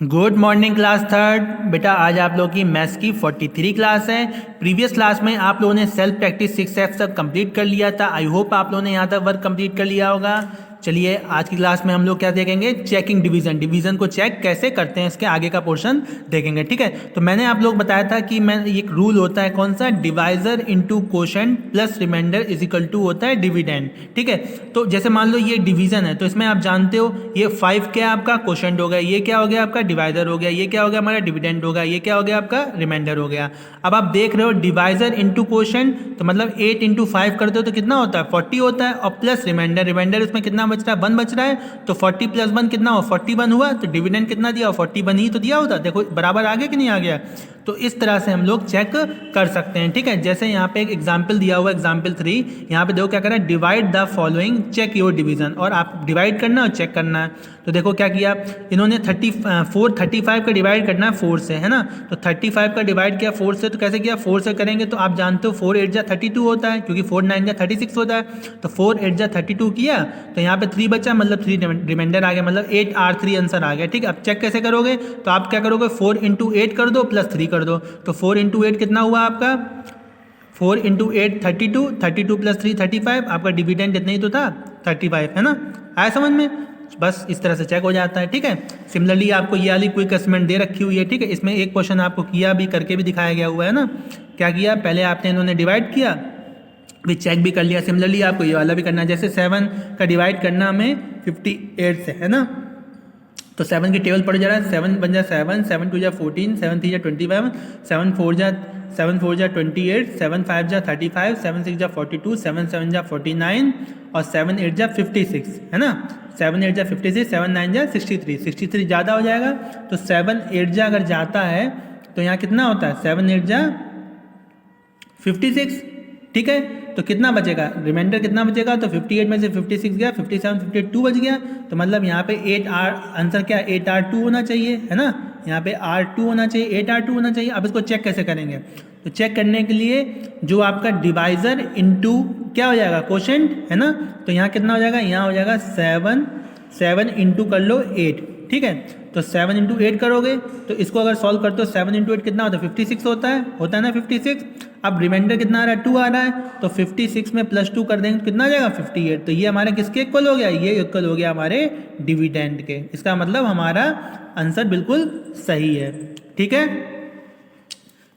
Good morning class third. बेटा आज आप लोगों की मैथ्स की 43 क्लास है। प्रीवियस क्लास में आप लोगों ने सेल्फ प्रैक्टिस 6F तक कंप्लीट कर लिया था। आई होप आप लोगों ने यहाँ तक वर्क कंप्लीट कर लिया होगा। चलिए आज की क्लास में हम लोग क्या देखेंगे, चेकिंग डिवीजन को चेक कैसे करते हैं इसके आगे का पोर्शन देखेंगे। ठीक है, तो मैंने आप लोग बताया था कि मैं एक रूल होता है कौन सा, divisor into quotient plus remainder is equal to होता है डिविडेंड। ठीक है, तो जैसे मान लो ये डिवीजन है तो इसमें आप जानते हो ये 5 क्या आपका कोशेंट हो गया, ये क्या हो गया आपका डिवाइजर हो गया, ये क्या हो गया हमारा डिविडेंड हो गया, ये क्या हो गया आपका रिमाइंडर हो गया। अब आप देख रहे हो डिवाइजर इंटू कोशेंट तो मतलब 8 इंटू 5 करते हो तो कितना होता है 40 होता है, और प्लस रिमाइंडर उसमें कितना बच रहा है 1 बच रहा है, तो 40 प्लस 1 कितना हो 41 हुआ, तो डिविडेंड कितना दिया 41 ही तो दिया होता। देखो बराबर आ गया कि नहीं आ गया। तो इस तरह से हम लोग चेक कर सकते हैं। ठीक है, जैसे यहाँ पे एक एग्जाम्पल दिया हुआ एग्जाम्पल 3, यहाँ पे देखो क्या कर रहा है, divide the following check your division, और आप डिवाइड करना और चेक करना है। तो देखो क्या किया इन्होंने 35 का डिवाइड करना है 4 से, है ना। तो 35 का डिवाइड किया 4 से, तो कैसे किया 4 से करेंगे तो आप जानते हो 4 8 जा 32 होता है, क्योंकि 4 9 जा 36 होता है। तो 4 8 जा 32 किया तो यहाँ पे 3 बचा, मतलब 3 रिमाइंडर आ गया, मतलब 8 R3 आंसर आ गया। ठीक है, अब चेक कैसे करोगे, तो आप क्या करोगे 4 इंटू 8 कर दो प्लस 3 कर दो, तो 4 इंटू 8 कितना हुआ आपका 4 इंटू 8 32 प्लस 3 35, आपका डिविडेंड इतना ही तो था 35, है ना। आया समझ में, बस इस तरह से चेक हो जाता है। ठीक है, सिमिलरली आपको ये वाली क्विक असेसमेंट दे रखी हुई है। ठीक है, इसमें एक क्वेश्चन आपको किया भी करके भी दिखाया गया हुआ है ना। क्या किया, पहले आपने इन्होंने डिवाइड किया भी चेक भी कर लिया। सिमिलरली आपको ये वाला भी करना है, जैसे 7 का डिवाइड करना हमें 58 से, है ना। तो 7 की टेबल पड़ जा रहा है, 7 बन जा 7 7 2 जा 14 7 3 जा 25 7 4 जा 28 7 5 जा 35 7 6 जा 42 7 7 जा 49 और 7 8 जा 56, है ना। 7 8 जा 56 7 9 जा 63 ज़्यादा हो जाएगा। तो 7 8 जा अगर जाता है तो यहाँ कितना होता है 7 8 जा 56। ठीक है, तो कितना बचेगा रिमाइंडर कितना बचेगा, तो 58 में से 56 गया, 57 52 बच गया, तो मतलब यहाँ पे 8R आंसर क्या 8R2 होना चाहिए, है ना। यहाँ पे R2 होना चाहिए, 8R2 होना चाहिए। अब इसको चेक कैसे करेंगे, तो चेक करने के लिए जो आपका डिवाइजर इनटू क्या हो जाएगा कोशेंट, है ना। तो यहाँ कितना हो जाएगा, यहाँ हो जाएगा 7 इंटू कर लो 8। ठीक है, तो 7 इंटू 8 करोगे तो इसको अगर सॉल्व करते हो 7 इंटू 8 कितना होता है 56 होता है ना 56। अब रिमाइंडर कितना आ रहा है 2 आ रहा है, तो 56 में प्लस 2 कर देंगे तो कितना आ जाएगा 58। तो ये हमारे किसके इक्वल हो गया, ये इक्वल हो गया हमारे डिविडेंड के। इसका मतलब हमारा आंसर बिल्कुल सही है। ठीक है,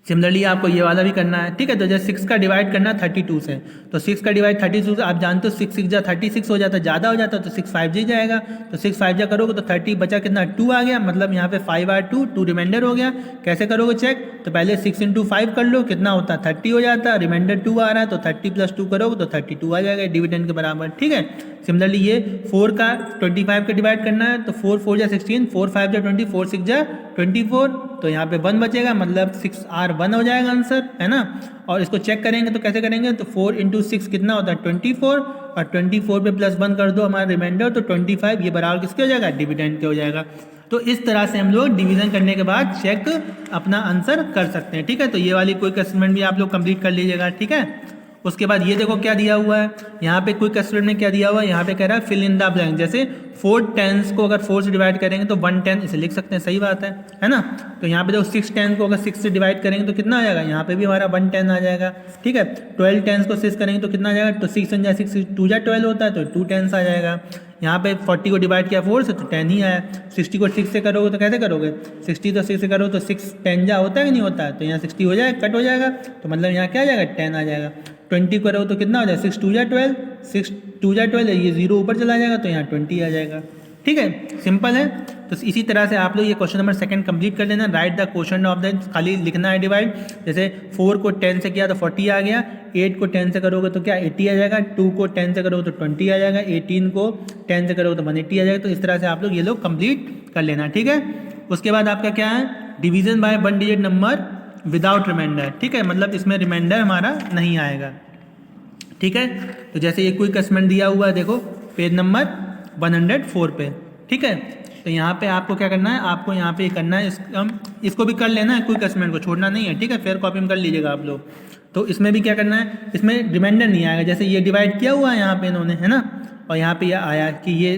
सिमिलरली आपको ये वाला भी करना है। ठीक है, तो जैसे 6 का डिवाइड करना है 32 से, तो 6 का डिवाइड 32 से आप जानते हो 6 6 जा 36 हो जाता है, ज़्यादा हो जाता है, तो 6 5 जी जाएगा, तो 6 5 जा करोगे तो 30 बचा कितना 2 आ गया, मतलब यहाँ पे 5R2 2 रिमाइंडर हो गया। कैसे करोगे चेक, तो पहले 6 इंटू 5 कर लो, कितना होता है 30 हो जाता है, रिमाइंडर 2 आ रहा है, तो 30 प्लस 2 करोगे तो 32 आ जाएगा डिविडेंड के बराबर। ठीक है, सिमिलरली ये 4 का 25 का डिवाइड करना है, तो 4 4 जा 16 4 5 जा 20 4 6 जा 24, तो यहाँ पे 1 बचेगा, मतलब 6R1 हो जाएगा आंसर, है ना। और इसको चेक करेंगे तो कैसे करेंगे, तो 4 इंटू 6 कितना होता है 24, और 24 पे प्लस 1 कर दो हमारा रिमाइंडर, तो 25, ये बराबर किसके हो जाएगा डिविडेंड के हो जाएगा। तो इस तरह से हम लोग डिवीजन करने के बाद चेक अपना आंसर कर सकते हैं। ठीक है, तो ये वाली क्विक असेसमेंट भी आप लोग कंप्लीट कर लीजिएगा। ठीक है, उसके बाद ये देखो क्या दिया हुआ है, यहाँ पे क्विक असेसमेंट में क्या दिया हुआ है, यहाँ पे कह रहा है फिल इन द ब्लैंक। जैसे 4 10s को अगर 4 से डिवाइड करेंगे तो 1 10 इसे लिख सकते हैं, सही बात है ना। तो यहाँ पे देखो 6 10 को अगर 6 से डिवाइड करेंगे तो कितना आ जाएगा, यहाँ पे भी हमारा 1 10 आ जाएगा। ठीक है, 12 10s को 6 करेंगे तो कितना आ जाएगा, तो 6 1 जा 6 2 जा 12 होता है, तो 2 10s आ जाएगा। यहाँ पे 40 को डिवाइड किया 4 से तो 10 ही आया। 60 को 6 से करोगे तो कैसे करोगे, 60 तो 6 से करो तो 6 10 जा होता है कि नहीं होता है, तो यहाँ 60 हो जाएगा, कट हो जाएगा, तो मतलब यहाँ क्या आ जाएगा 10 आ जाएगा। 20 करो तो कितना हो जाएगा 6 2 जा 12 6 2 जा 12, ये 0 ऊपर चला जाएगा तो यहाँ 20 आ जाएगा। ठीक है, सिंपल है। तो इसी तरह से आप लोग ये क्वेश्चन नंबर 2 कंप्लीट कर लेना। Right the question of the, खाली लिखना है डिवाइड। जैसे 4 को 10 से किया तो 40 आ गया, 8 को 10 से करोगे तो क्या 80 आ जाएगा, 2 को 10 से करोगे तो 20 आ जाएगा, 18 को 10 से करोगे तो 180 आ जाएगा। तो इस तरह से आप लोग ये लोग कंप्लीट कर लेना। ठीक है, उसके बाद आपका क्या है, division by 1 digit number without remainder. ठीक है, मतलब इसमें रिमाइंडर हमारा नहीं आएगा। ठीक है, तो जैसे ये क्विक असेसमेंट दिया हुआ है, देखो पेज नंबर 104 पे। ठीक है, तो यहाँ पे आपको क्या करना है, आपको यहाँ पे करना है, इसको भी कर लेना है, क्विक असेसमेंट को छोड़ना नहीं है। ठीक है, फेयर कॉपी में कर लीजिएगा आप लोग। तो इसमें भी क्या करना है, इसमें रिमाइंडर नहीं आएगा। जैसे ये डिवाइड किया हुआ है यहाँ पे इन्होंने, है ना, और यहाँ पे यह आया कि ये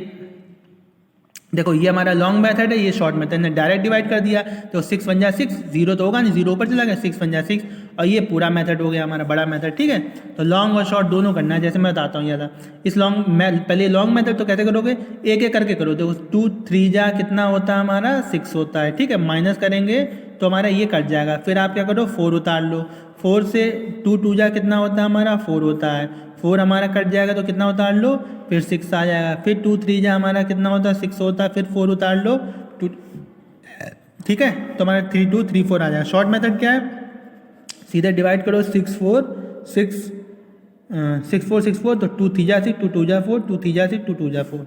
देखो ये हमारा लॉन्ग मेथड है, ये शॉर्ट मेथड ने डायरेक्ट डिवाइड कर दिया, तो 6 वन जा 6, 0 तो होगा नहीं, 0 ऊपर चला गया, 6 वन जा 6, और ये पूरा मेथड हो गया हमारा बड़ा मेथड। ठीक है, तो लॉन्ग और शॉर्ट दोनों करना है, जैसे मैं बताता हूँ ज़्यादा। इस पहले लॉन्ग मेथड तो कैसे करोगे, एक एक करके करो। देखो 2 3 जा कितना होता है हमारा 6 होता है। ठीक है, माइनस करेंगे तो हमारा ये कट जाएगा, फिर आप क्या करो 4 उतार लो, 4 से 2 2 जा कितना होता है हमारा 4 होता है, 4 हमारा कट जाएगा तो कितना उतार लो, फिर 6 आ जाएगा, फिर 2 3 जा हमारा कितना होता है 6 होता है, फिर 4 उतार लो 2। ठीक है, तो हमारा 3 2 3 4 आ जाएगा। शॉर्ट मेथड क्या है, सीधे डिवाइड करो 6 4 तो 2 3 जा 6, 2 2 जा 4, 2 3 जा 6, 2 2 जा 4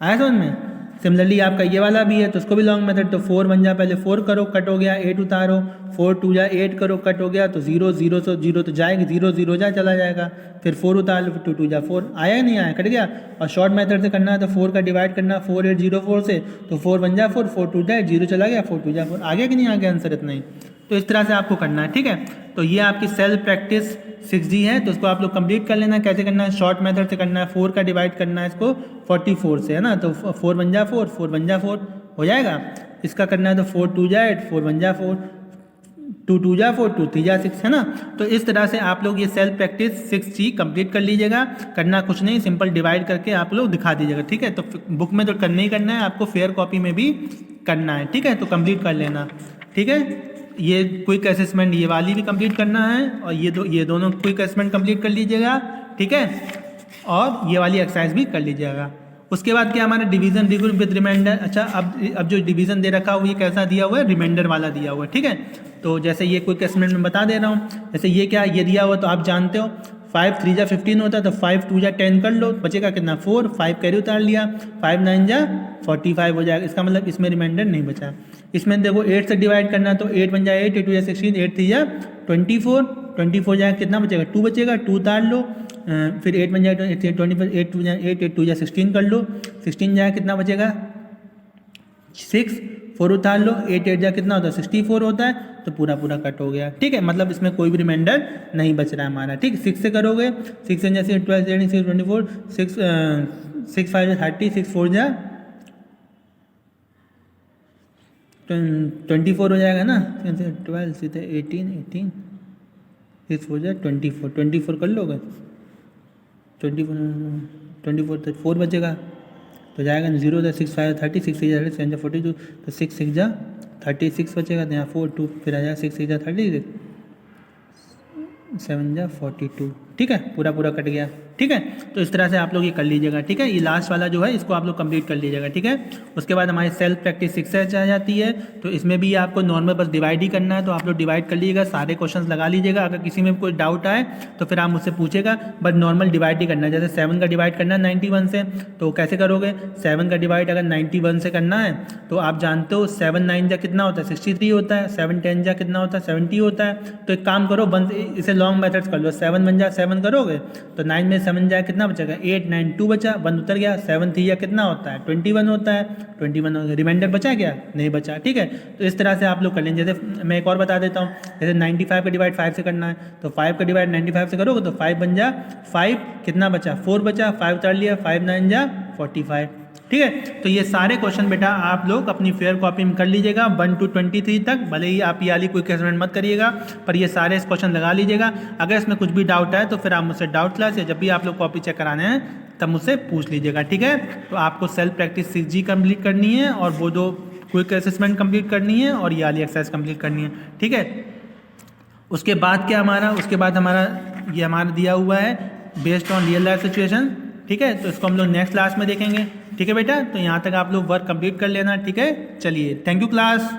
आया समझ में। सिमिलरली आपका ये वाला भी है, तो उसको भी लॉन्ग मेथड, तो 4 1 जा पहले 4 करो कट हो गया, 8 उतारो, 4 2 जा 8 करो कट हो गया, तो 0 0 तो 0 तो जाएगी, 0 0 जा चला जाएगा, फिर 4 उतार लो, फिर 2 2 जा 4 आया नहीं आया, कट गया। और शॉर्ट मेथड से करना है तो 4 का डिवाइड करना 4 8 0 4 से, तो 4 1 जा 4, 4 2 जा 0 चला गया, 4 2 जा 4 आ गया कि नहीं आ गया आंसर इतना ही। तो इस तरह से आपको करना है। ठीक है, तो ये आपकी सेल्फ प्रैक्टिस 6G है, तो इसको आप लोग कंप्लीट कर लेना। कैसे करना है, शॉर्ट मेथड से करना है, 4 का डिवाइड करना है इसको 44 से, है ना, तो 4 1 जा 4, 4 1 जा 4 हो जाएगा। इसका करना है तो 4 2 जा 8, 4 1 जा 4, 2 2 जा 4, 2 3 जा 6, है ना। तो इस तरह से आप लोग ये सेल्फ प्रैक्टिस 6G कंप्लीट कर लीजिएगा। करना कुछ नहीं, सिंपल डिवाइड करके आप लोग दिखा दीजिएगा। ठीक है, तो बुक में तो करना ही करना है, आपको फेयर कॉपी में भी करना है। ठीक है, तो कंप्लीट कर लेना। ठीक है, ये क्विक असेसमेंट ये वाली भी कंप्लीट करना है, और ये दोनों क्विक असेसमेंट कंप्लीट कर लीजिएगा। ठीक है, और ये वाली एक्सरसाइज भी कर लीजिएगा। उसके बाद क्या हमारा डिवीजन रिग्रुप विद रिमाइंडर। अच्छा, अब जो डिवीजन दे रखा है ये कैसा दिया हुआ है, रिमाइंडर वाला दिया हुआ है। ठीक है, तो जैसे ये क्विक असेसमेंट में बता दे रहा हूँ, जैसे ये क्या ये दिया हुआ तो आप जानते हो 5 3 जा 15 होता है, तो 5 2 जा 10 कर लो, बचेगा कितना 4, 5 कैरी उतार लिया, 5 9 जा 45 हो जाएगा। इसका मतलब इसमें रिमाइंडर नहीं बचा। इसमें देखो 8 से डिवाइड करना, तो 8 1 जा 8, 8 2 जा 16, 8 3 जा 24, 24 जाएगा कितना बचेगा 2 बचेगा, 2 उतार लो, फिर 8 1 जा 24, 8 2 जा 8, 8 2 जा 16 कर लो, 16 जाएगा कितना बचेगा 6, 4 उतार लो, 8 8 जा कितना होता है 64 होता है, तो पूरा पूरा कट हो गया। ठीक है, मतलब इसमें कोई भी रिमाइंडर नहीं बच रहा है हमारा। ठीक, 6 से करोगे, 6 से जैसे 12 6 24, 6 5 जा 30, 6 4 जा 24 हो जाएगा ना, 12 सीधे 18 18, 6 4 जा 24, 24 कर लोगे, 24 तो 4 बचेगा, तो जाएगा 0 जा 6 5 30, 6 6 जा 7 जा 42, तो 6 6 जा 36 बचेगा, तो यहाँ 4 2 फिर आ जाएगा 6 6 जा 36, 7 जा 42। ठीक है, पूरा पूरा कट गया। ठीक है, तो इस तरह से आप लोग ये कर लीजिएगा। ठीक है, ये लास्ट वाला जो है इसको आप लोग कंप्लीट कर लीजिएगा। ठीक है, उसके बाद हमारी सेल्फ प्रैक्टिस 6 आ जाती है, तो इसमें भी आपको नॉर्मल बस डिवाइड ही करना है, तो आप लोग डिवाइड कर लीजिएगा, सारे क्वेश्चंस लगा लीजिएगा। अगर किसी में कोई डाउट आए तो फिर आप मुझसे पूछेगा, बट नॉर्मल डिवाइड ही करना है। जैसे 7 का डिवाइड करना है 91 से, तो कैसे करोगे, 7 का डिवाइड अगर 91 से करना है तो आप जानते हो 7 9 जा कितना होता है 63 होता है, 7 10 जा कितना होता है 70 होता है। तो एक काम करो, इसे लॉन्ग मेथड्स कर लो, 7 1 जा 7 करोगे तो 9 में 7 जा कितना बचेगा 8 9 2 बचा, 1 उतर गया, 7 3 जा कितना होता है 21 होता है, 21 रिमाइंडर बचा क्या, नहीं बचा। ठीक है, तो इस तरह से आप लोग कर लेंगे। जैसे मैं एक और बता देता हूँ, जैसे 95 का डिवाइड 5 से करना है, तो 5 का डिवाइड 95 से करोगे तो 5 बन जा 5 कितना बचा 4 बचा, 5 उतार लिया, 5 9 जा 45। ठीक है, तो ये सारे क्वेश्चन बेटा आप लोग अपनी फेयर कॉपी में कर लीजिएगा 1 to 23 तक। भले ही आप ये वाली कोई असेसमेंट मत करिएगा, पर ये सारे क्वेश्चन लगा लीजिएगा। अगर इसमें कुछ भी डाउट आए तो फिर आप मुझसे डाउट क्लास या जब भी आप लोग कॉपी चेक कराने हैं तब मुझसे पूछ लीजिएगा। ठीक है, तो आपको सेल्फ प्रैक्टिस 6G कंप्लीट करनी है, और वो 2 क्विक असेसमेंट कंप्लीट करनी है, और ये वाली एक्सरसाइज कंप्लीट करनी है। ठीक है, उसके बाद क्या हमारा, उसके बाद ये हमारा दिया हुआ है based on real life situation. ठीक है, तो इसको हम लोग नेक्स्ट क्लास में देखेंगे। ठीक है बेटा, तो यहाँ तक आप लोग वर्क कंप्लीट कर लेना। ठीक है, चलिए, थैंक यू क्लास।